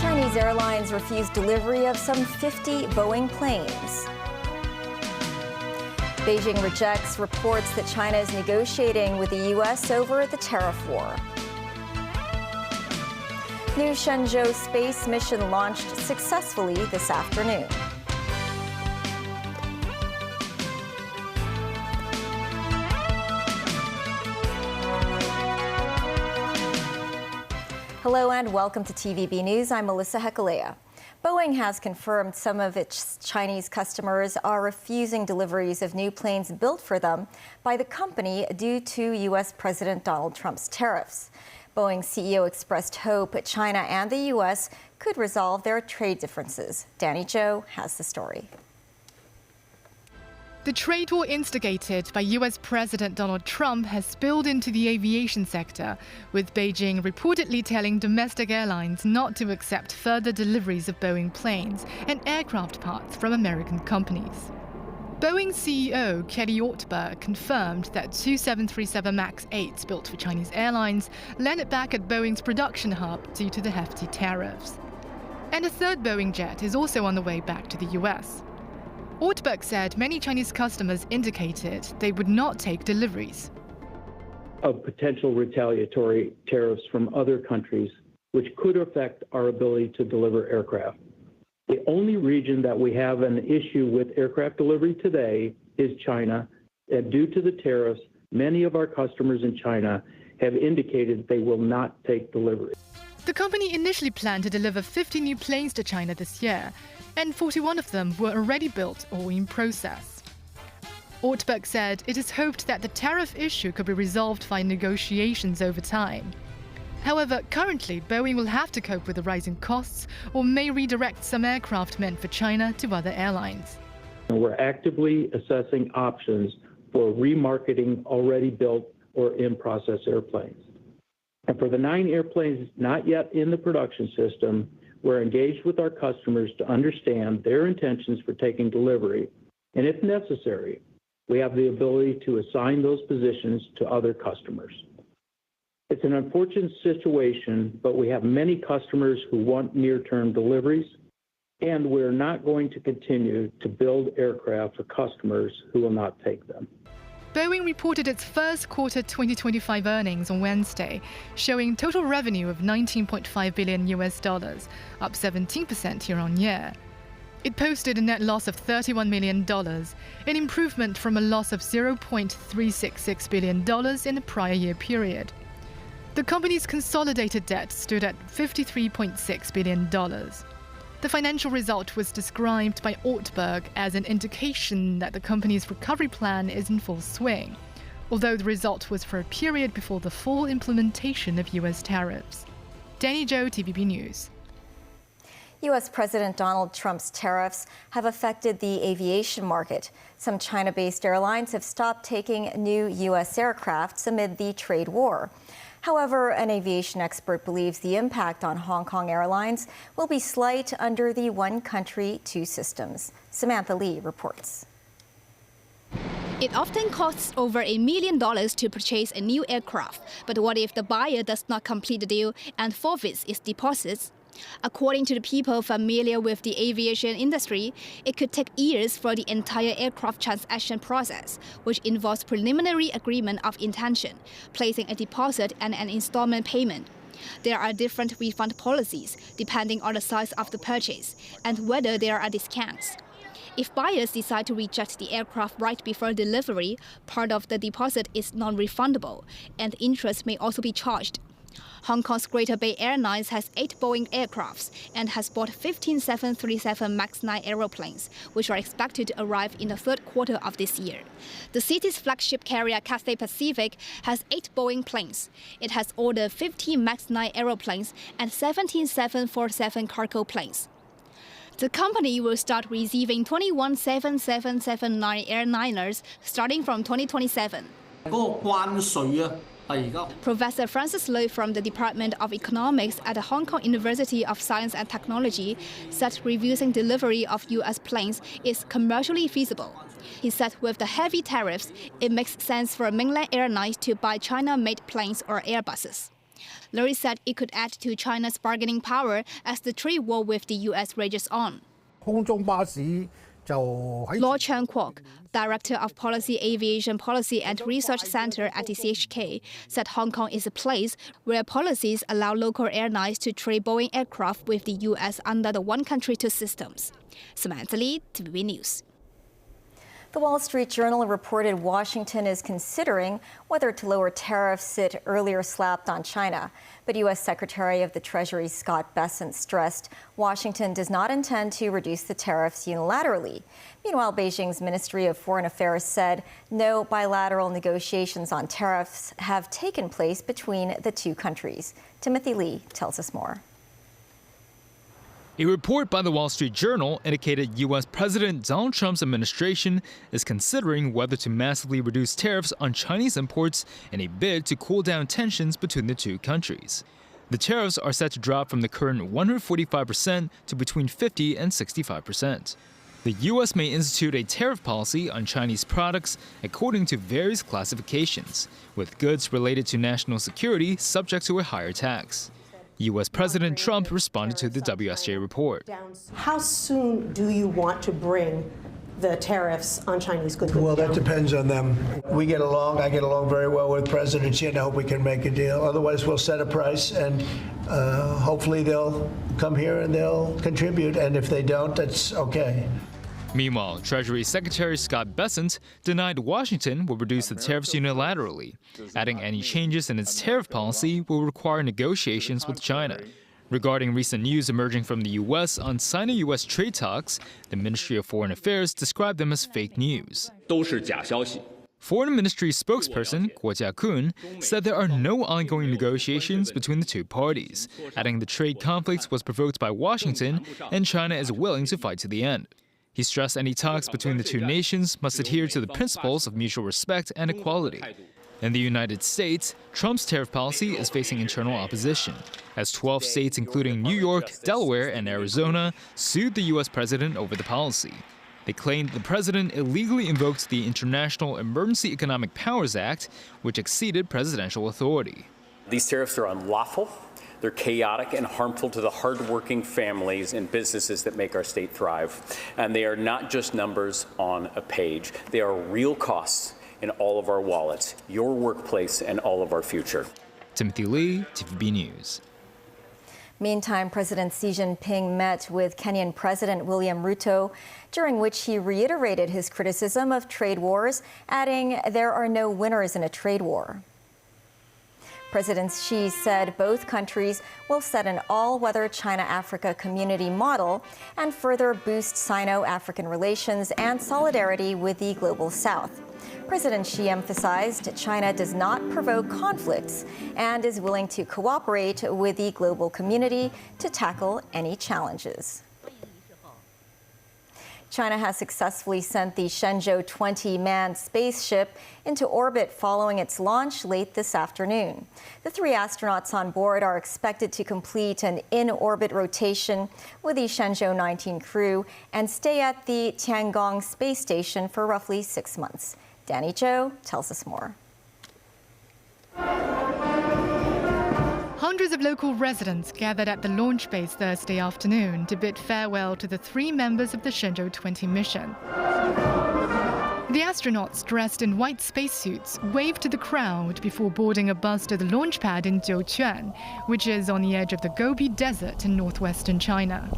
Chinese airlines refused delivery of some 50 Boeing planes. Beijing rejects reports that China is negotiating with the U.S. over the tariff war. New Shenzhou space mission launched successfully this afternoon. Hello and welcome to TVB News. I'm Melissa Hekalea. Boeing has confirmed some of its Chinese customers are refusing deliveries of new planes built for them by the company due to U.S. President Donald Trump's tariffs. Boeing's CEO expressed hope China and the U.S. could resolve their trade differences. Danny Zhou has the story. The trade war instigated by U.S. President Donald Trump has spilled into the aviation sector, with Beijing reportedly telling domestic airlines not to accept further deliveries of Boeing planes and aircraft parts from American companies. Boeing CEO Kelly Ortberg confirmed that two 737 MAX 8s built for Chinese airlines landed back at Boeing's production hub due to the hefty tariffs. And a third Boeing jet is also on the way back to the U.S. Ortberg said many Chinese customers indicated they would not take deliveries of potential retaliatory tariffs from other countries, which could affect our ability to deliver aircraft. The only region that we have an issue with aircraft delivery today is China, and due to the tariffs, many of our customers in China have indicated they will not take delivery. The company initially planned to deliver 50 new planes to China this year, and 41 of them were already built or in process. Ortberg said it is hoped that the tariff issue could be resolved via negotiations over time. However, currently, Boeing will have to cope with the rising costs or may redirect some aircraft meant for China to other airlines. We're actively assessing options for remarketing already built or in-process airplanes. And for the 9 airplanes not yet in the production system, we're engaged with our customers to understand their intentions for taking delivery. And if necessary, we have the ability to assign those positions to other customers. It's an unfortunate situation, but we have many customers who want near-term deliveries, and we're not going to continue to build aircraft for customers who will not take them. Boeing reported its first quarter 2025 earnings on Wednesday, showing total revenue of $19.5 billion, up 17% year-on-year. It posted a net loss of $31 million, an improvement from a loss of $0.366 billion in the prior year period. The company's consolidated debt stood at $53.6 billion. The financial result was described by Ortberg as an indication that the company's recovery plan is in full swing, although the result was for a period before the full implementation of U.S. tariffs. Danny Zhou, TVB News. U.S. President Donald Trump's tariffs have affected the aviation market. Some China-based airlines have stopped taking new U.S. aircrafts amid the trade war. However, an aviation expert believes the impact on Hong Kong Airlines will be slight under the one country, two systems. Samantha Lee reports. It often costs over $1 million to purchase a new aircraft. But what if the buyer does not complete the deal and forfeits its deposits? According to the people familiar with the aviation industry, it could take years for the entire aircraft transaction process, which involves preliminary agreement of intention, placing a deposit and an installment payment. There are different refund policies depending on the size of the purchase and whether there are discounts. If buyers decide to reject the aircraft right before delivery, part of the deposit is non-refundable, and interest may also be charged. Hong Kong's Greater Bay Airlines has 8 Boeing aircrafts and has bought 15 737 MAX 9 aeroplanes, which are expected to arrive in the third quarter of this year. The city's flagship carrier Cathay Pacific has 8 Boeing planes. It has ordered 15 MAX 9 aeroplanes and 17 747 cargo planes. The company will start receiving 21 7779 airliners starting from 2027. Professor Francis Lui from the Department of Economics at the Hong Kong University of Science and Technology said reducing delivery of U.S. planes is commercially feasible. He said with the heavy tariffs, it makes sense for mainland airlines to buy China-made planes or Airbuses. Lui said it could add to China's bargaining power as the trade war with the U.S. rages on. Law Chan Kwok, Director of Policy Aviation Policy and Research Center at the CHK, said Hong Kong is a place where policies allow local airlines to trade Boeing aircraft with the U.S. under the one country two systems. Samantha Lee, TVB News. The Wall Street Journal reported Washington is considering whether to lower tariffs it earlier slapped on China. But U.S. Secretary of the Treasury Scott Bessent stressed Washington does not intend to reduce the tariffs unilaterally. Meanwhile, Beijing's Ministry of Foreign Affairs said no bilateral negotiations on tariffs have taken place between the two countries. Timothy Lee tells us more. A report by the Wall Street Journal indicated U.S. President Donald Trump's administration is considering whether to massively reduce tariffs on Chinese imports in a bid to cool down tensions between the two countries. The tariffs are set to drop from the current 145% to between 50 and 65%. The U.S. may institute a tariff policy on Chinese products according to various classifications, with goods related to national security subject to a higher tax. U.S. President Trump responded to the WSJ report. How soon do you want to bring the tariffs on Chinese goods down? Well, that depends on them. We get along. I get along very well with President Xi, and I hope we can make a deal. Otherwise, we'll set a price, and hopefully they'll come here and they'll contribute. And if they don't, that's okay. Meanwhile, Treasury Secretary Scott Bessent denied Washington will reduce the tariffs unilaterally, adding any changes in its tariff policy will require negotiations with China. Regarding recent news emerging from the U.S. on Sino-U.S. trade talks, the Ministry of Foreign Affairs described them as fake news. Foreign Ministry spokesperson Guo Jiakun said there are no ongoing negotiations between the two parties, adding the trade conflict was provoked by Washington and China is willing to fight to the end. He stressed any talks between the two nations must adhere to the principles of mutual respect and equality. In the United States, Trump's tariff policy is facing internal opposition, as 12 states including New York, Delaware, and Arizona sued the U.S. president over the policy. They claimed the president illegally invoked the International Emergency Economic Powers Act, which exceeded presidential authority. These tariffs are unlawful. They're chaotic and harmful to the hardworking families and businesses that make our state thrive. And they are not just numbers on a page. They are real costs in all of our wallets, your workplace, and all of our future. Timothy Lee, TVB News. Meantime, President Xi Jinping met with Kenyan President William Ruto, during which he reiterated his criticism of trade wars, adding there are no winners in a trade war. President Xi said both countries will set an all-weather China-Africa community model and further boost Sino-African relations and solidarity with the Global South. President Xi emphasized China does not provoke conflicts and is willing to cooperate with the global community to tackle any challenges. China has successfully sent the Shenzhou 20 manned spaceship into orbit following its launch late this afternoon. The 3 astronauts on board are expected to complete an in-orbit rotation with the Shenzhou 19 crew and stay at the Tiangong space station for roughly 6 months. Danny Zhou tells us more. Hundreds of local residents gathered at the launch base Thursday afternoon to bid farewell to the 3 members of the Shenzhou 20 mission. The astronauts, dressed in white spacesuits, waved to the crowd before boarding a bus to the launch pad in Jiuquan, which is on the edge of the Gobi Desert in northwestern China.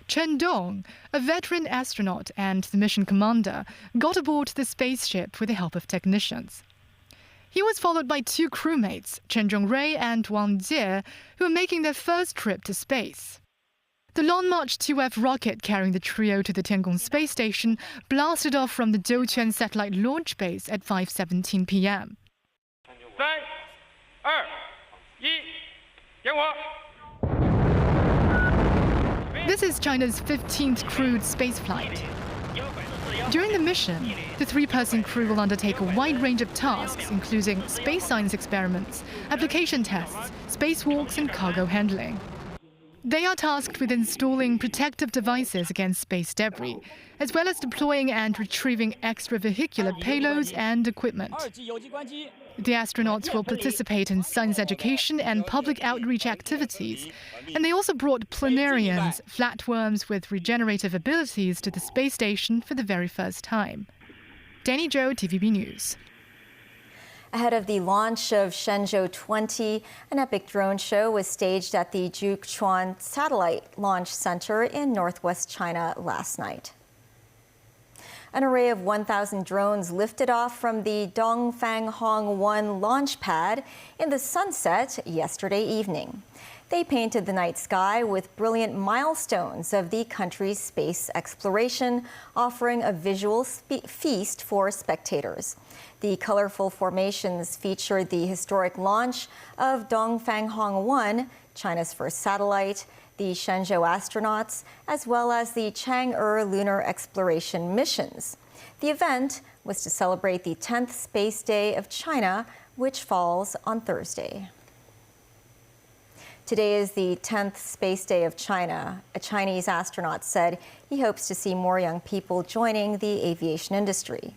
Chen Dong, a veteran astronaut and the mission commander, got aboard the spaceship with the help of technicians. He was followed by 2 crewmates, Chen Zhongrui and Wang Jie, who are making their first trip to space. The Long March 2F rocket carrying the trio to the Tiangong space station blasted off from the Jiuquan satellite launch base at 5:17 p.m. 3, 2, 1, This is China's 15th crewed spaceflight. During the mission, the three-person crew will undertake a wide range of tasks, including space science experiments, application tests, spacewalks, and cargo handling. They are tasked with installing protective devices against space debris, as well as deploying and retrieving extravehicular payloads and equipment. The astronauts will participate in science education and public outreach activities, and they also brought planarians, flatworms with regenerative abilities, to the space station for the very first time. Danny Zhou, TVB News. Ahead of the launch of Shenzhou 20, an epic drone show was staged at the Jiuquan Satellite Launch Center in northwest China last night. An array of 1,000 drones lifted off from the Dongfanghong 1 launch pad in the sunset yesterday evening. They painted the night sky with brilliant milestones of the country's space exploration, offering a visual feast for spectators. The colorful formations featured the historic launch of Dongfanghong 1, China's first satellite, the Shenzhou astronauts, as well as the Chang'e lunar exploration missions. The event was to celebrate the 10th Space Day of China, which falls on Thursday. Today is the 10th Space Day of China. A Chinese astronaut said he hopes to see more young people joining the aviation industry.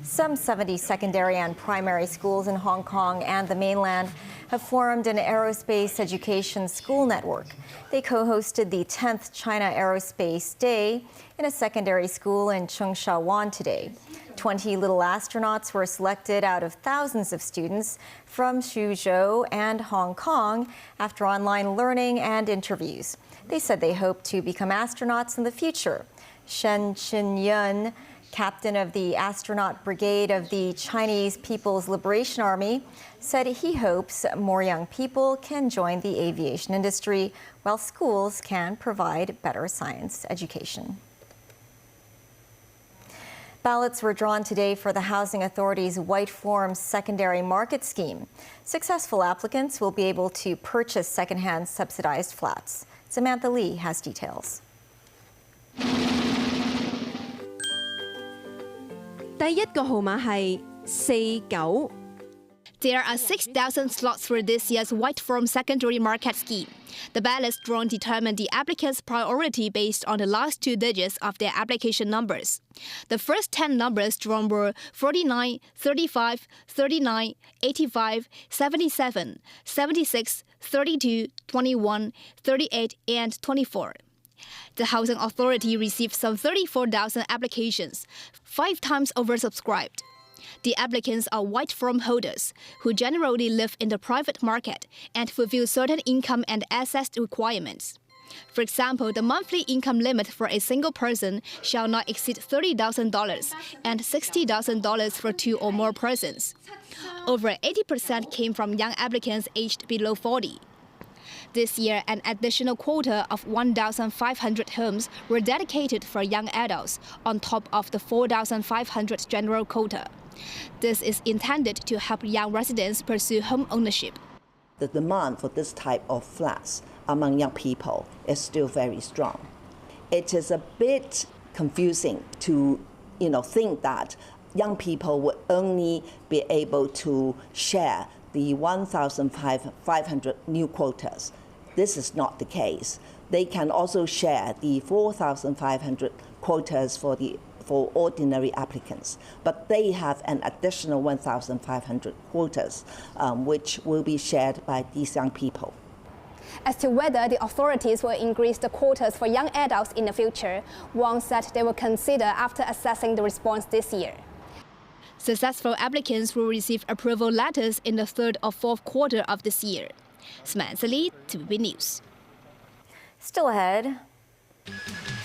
Some 70 secondary and primary schools in Hong Kong and the mainland have formed an aerospace education school network. They co-hosted the 10th China Aerospace Day in a secondary school in Cheung Wan today. 20 little astronauts were selected out of thousands of students from Suzhou and Hong Kong after online learning and interviews. They said they hope to become astronauts in the future. Shen Chin-yun, captain of the astronaut brigade of the Chinese People's Liberation Army, said he hopes more young people can join the aviation industry while schools can provide better science education. Ballots were drawn today for the Housing Authority's White Form Secondary Market Scheme. Successful applicants will be able to purchase secondhand subsidized flats. Samantha Lee has details. There are 6,000 slots for this year's White Form Secondary Market Scheme. The ballots drawn determine the applicant's priority based on the last two digits of their application numbers. The first 10 numbers drawn were 49, 35, 39, 85, 77, 76, 32, 21, 38, and 24. The Housing Authority received some 34,000 applications, 5 times oversubscribed. The applicants are white form holders who generally live in the private market and fulfill certain income and assets requirements. For example, the monthly income limit for a single person shall not exceed $30,000 and $60,000 for 2 or more persons. Over 80% came from young applicants aged below 40. This year, an additional quota of 1,500 homes were dedicated for young adults on top of the 4,500 general quota. This is intended to help young residents pursue home ownership. The demand for this type of flats among young people is still very strong. It is a bit confusing to think that young people would only be able to share the 1,500 new quotas. This is not the case. They can also share the 4,500 quotas for ordinary applicants, but they have an additional 1,500 quotas, which will be shared by these young people. As to whether the authorities will increase the quotas for young adults in the future, Wang said they will consider after assessing the response this year. Successful applicants will receive approval letters in the 3rd or 4th quarter of this year. Samantha Lee, TVB News. Still ahead,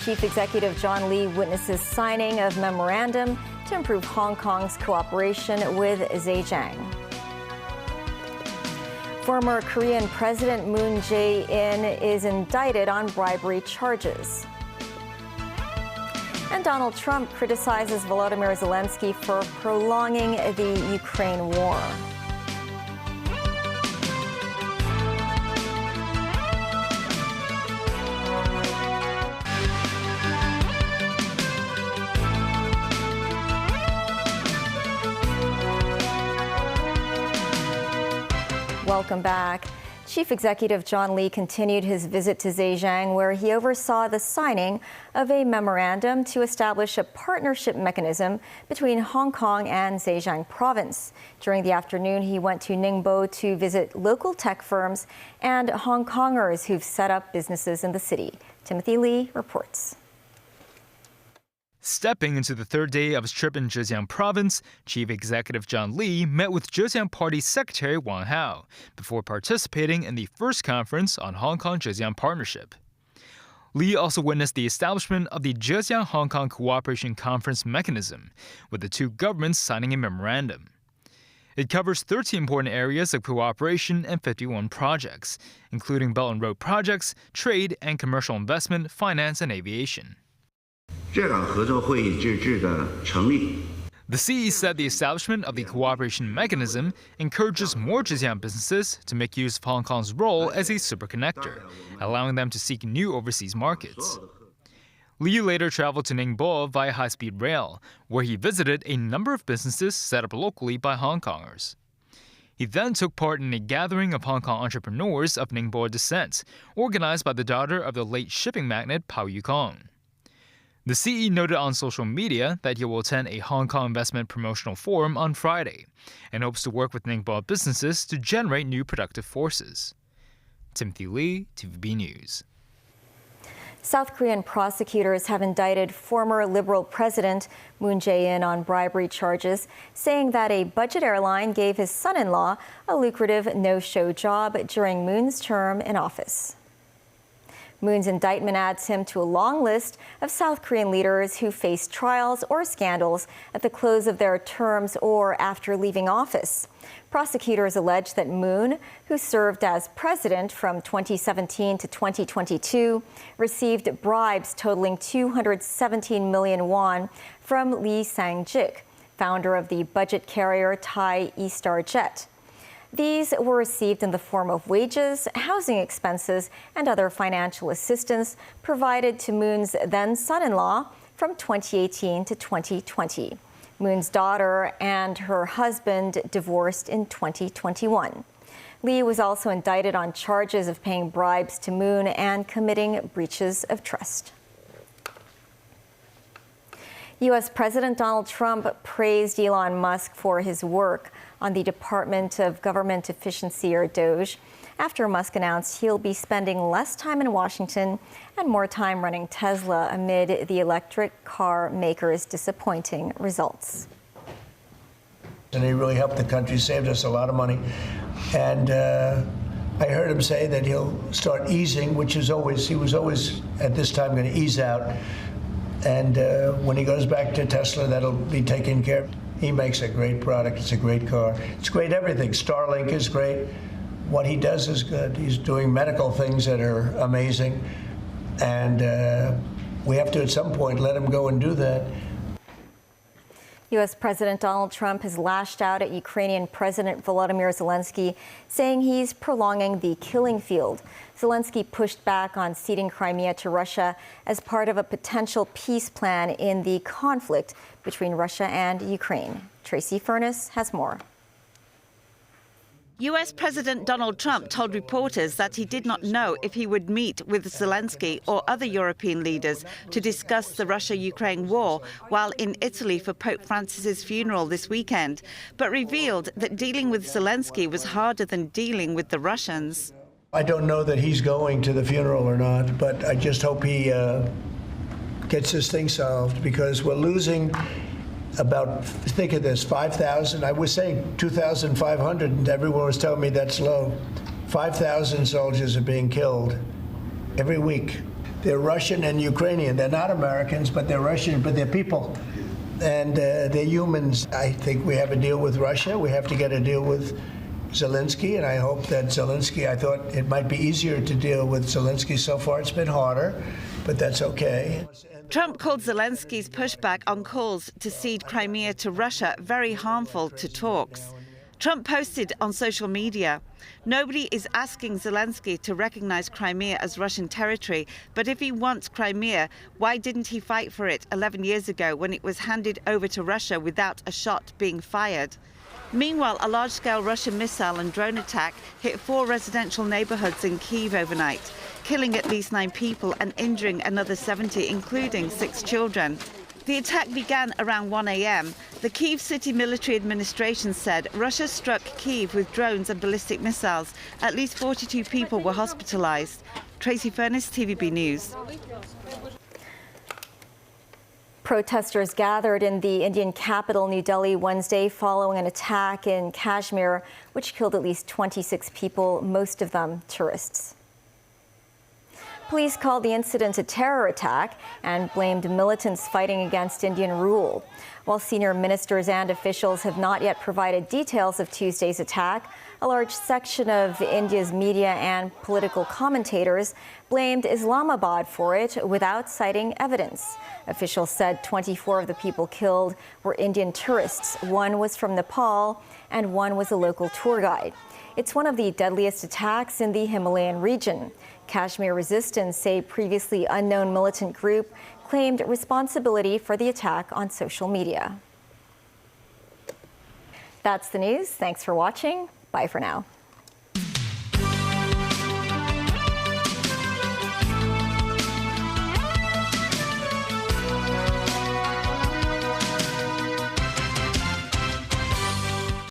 Chief Executive John Lee witnesses signing of memorandum to improve Hong Kong's cooperation with Zhejiang. Former Korean President Moon Jae-in is indicted on bribery charges. And Donald Trump criticizes Volodymyr Zelensky for prolonging the Ukraine war. Welcome back. Chief Executive John Lee continued his visit to Zhejiang, where he oversaw the signing of a memorandum to establish a partnership mechanism between Hong Kong and Zhejiang province. During the afternoon, he went to Ningbo to visit local tech firms and Hong Kongers who've set up businesses in the city. Timothy Lee reports. Stepping into the third day of his trip in Zhejiang province, Chief Executive John Lee met with Zhejiang Party Secretary Wang Hao before participating in the first conference on Hong Kong-Zhejiang partnership. Lee also witnessed the establishment of the Zhejiang-Hong Kong Cooperation Conference mechanism, with the two governments signing a memorandum. It covers 13 important areas of cooperation and 51 projects, including Belt and Road projects, trade and commercial investment, finance and aviation. The CE said the establishment of the cooperation mechanism encourages more Zhejiang businesses to make use of Hong Kong's role as a superconnector, allowing them to seek new overseas markets. Lee later traveled to Ningbo via high-speed rail, where he visited a number of businesses set up locally by Hong Kongers. He then took part in a gathering of Hong Kong entrepreneurs of Ningbo descent, organized by the daughter of the late shipping magnate Pao Yukong. The CE noted on social media that he will attend a Hong Kong investment promotional forum on Friday and hopes to work with Ningbo businesses to generate new productive forces. Timothy Lee, TVB News. South Korean prosecutors have indicted former Liberal President Moon Jae-in on bribery charges, saying that a budget airline gave his son-in-law a lucrative no-show job during Moon's term in office. Moon's indictment adds him to a long list of South Korean leaders who face trials or scandals at the close of their terms or after leaving office. Prosecutors allege that Moon, who served as president from 2017 to 2022, received bribes totaling 217 million won from Lee Sang-jik, founder of the budget carrier Thai E-Star Jet. These were received in the form of wages, housing expenses, and other financial assistance provided to Moon's then son-in-law from 2018 to 2020. Moon's daughter and her husband divorced in 2021. Lee was also indicted on charges of paying bribes to Moon and committing breaches of trust. U.S. President Donald Trump praised Elon Musk for his work on the Department of Government Efficiency, or DOGE, after Musk announced he'll be spending less time in Washington and more time running Tesla amid the electric car maker's disappointing results. And he really helped the country, saved us a lot of money. And I heard him say that he'll start easing, which is always, he was always at this time going to ease out. And when he goes back to Tesla, that'll be taken care of. He makes a great product. It's a great car. It's great everything. Starlink is great. What he does is good. He's doing medical things that are amazing. And we have to, at some point, let him go and do that. U.S. President Donald Trump has lashed out at Ukrainian President Volodymyr Zelensky, saying he's prolonging the killing field. Zelensky pushed back on ceding Crimea to Russia as part of a potential peace plan in the conflict between Russia and Ukraine. Tracy Furness has more. U.S. President Donald Trump told reporters that he did not know if he would meet with Zelensky or other European leaders to discuss the Russia-Ukraine war while in Italy for Pope Francis's funeral this weekend, but revealed that dealing with Zelensky was harder than dealing with the Russians. I don't know that he's going to the funeral or not, but I just hope he gets this thing solved, because we're losing about, think of this, 5,000. I was saying 2,500, and everyone was telling me that's low. 5,000 soldiers are being killed every week. They're Russian and Ukrainian. They're not Americans, but they're Russian, but they're people. And they're humans. I think we have a deal with Russia. We have to get a deal with Zelensky, and I hope that Zelensky, I thought it might be easier to deal with Zelensky. So far it's been harder, but that's okay. Trump called Zelensky's pushback on calls to cede Crimea to Russia very harmful to talks. Trump posted on social media, "Nobody is asking Zelensky to recognize Crimea as Russian territory, but if he wants Crimea, why didn't he fight for it 11 years ago when it was handed over to Russia without a shot being fired?" Meanwhile, a large-scale Russian missile and drone attack hit 4 residential neighborhoods in Kyiv overnight, killing at least 9 people and injuring another 70, including 6 children. The attack began around 1 a.m. The Kyiv City Military Administration said Russia struck Kyiv with drones and ballistic missiles. At least 42 people were hospitalized. Tracy Furness, TVB News. Protesters gathered in the Indian capital, New Delhi, Wednesday following an attack in Kashmir, which killed at least 26 people, most of them tourists. Police called the incident a terror attack and blamed militants fighting against Indian rule. While senior ministers and officials have not yet provided details of Tuesday's attack, a large section of India's media and political commentators blamed Islamabad for it without citing evidence. Officials said 24 of the people killed were Indian tourists. 1 was from Nepal and 1 was a local tour guide. It's one of the deadliest attacks in the Himalayan region. Kashmir Resistance, a previously unknown militant group, claimed responsibility for the attack on social media. That's the news. Thanks for watching. Bye for now.